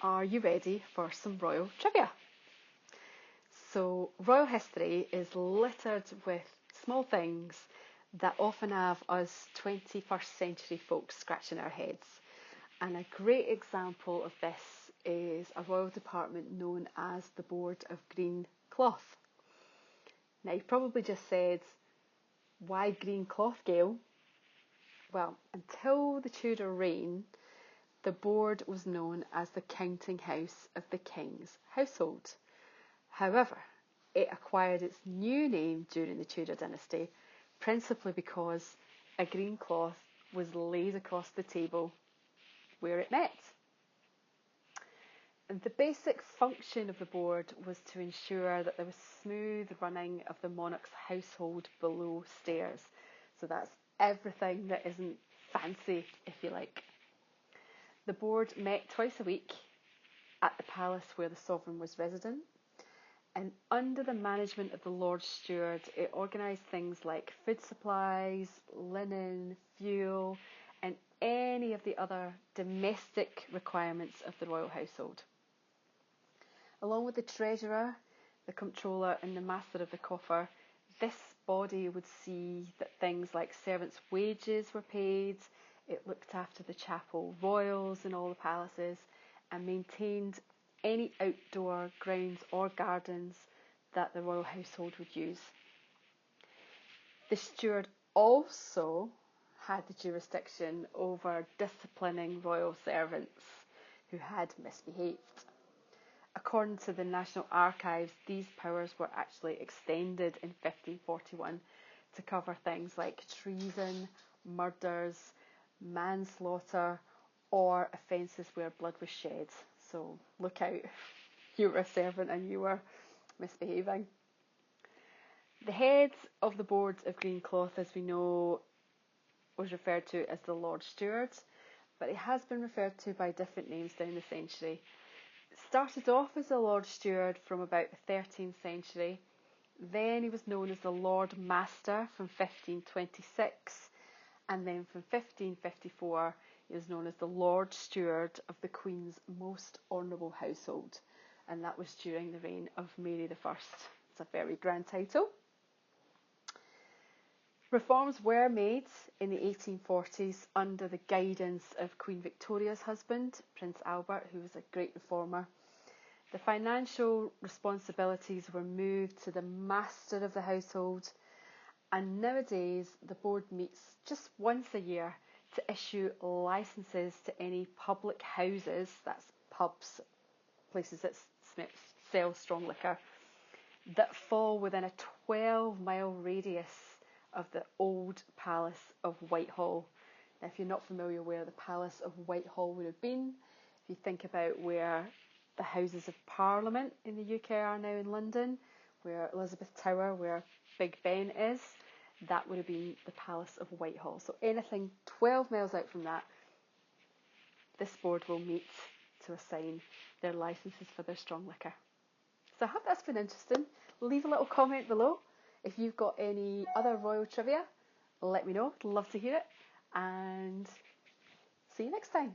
Are you ready for some royal trivia? So, royal history is littered with small things that often have us 21st century folks scratching our heads. And a great example of this is a royal department known as the Board of Green Cloth. Now, you've probably just said, why green cloth, Gail? Well, until the Tudor reign, the board was known as the counting house of the king's household. However, it acquired its new name during the Tudor dynasty, principally because a green cloth was laid across the table where it met. And the basic function of the board was to ensure that there was smooth running of the monarch's household below stairs. So that's everything that isn't fancy, if you like. The board met twice a week at the palace where the sovereign was resident, and under the management of the Lord Steward, it organised things like food supplies, linen, fuel, and any of the other domestic requirements of the royal household. Along with the treasurer, the comptroller, and the master of the coffer, this body would see that things like servants' wages were paid. It looked after the chapel royals in all the palaces and maintained any outdoor grounds or gardens that the royal household would use. The steward also had the jurisdiction over disciplining royal servants who had misbehaved. According to the National Archives, these powers were actually extended in 1541 to cover things like treason, murders, manslaughter, or offences where blood was shed. So look out, you were a servant and you were misbehaving. The head of the Board of Green Cloth, as we know, was referred to as the Lord Steward, but it has been referred to by different names down the century. It started off as the Lord Steward from about the 13th century. Then he was known as the Lord Master from 1526. And then from 1554, he was known as the Lord Steward of the Queen's Most Honourable Household. And that was during the reign of Mary I. It's a very grand title. Reforms were made in the 1840s under the guidance of Queen Victoria's husband, Prince Albert, who was a great reformer. The financial responsibilities were moved to the master of the household, and nowadays the board meets just once a year to issue licences to any public houses, that's pubs, places that sell strong liquor, that fall within a 12-mile radius of the old Palace of Whitehall. Now, if you're not familiar where the Palace of Whitehall would have been, if you think about where the Houses of Parliament in the UK are now in London, where Elizabeth Tower, where Big Ben is, that would have been the Palace of Whitehall. So anything 12 miles out from that, this board will meet to assign their licences for their strong liquor. So I hope that's been interesting. Leave a little comment below. If you've got any other royal trivia, let me know. I'd love to hear it. And see you next time.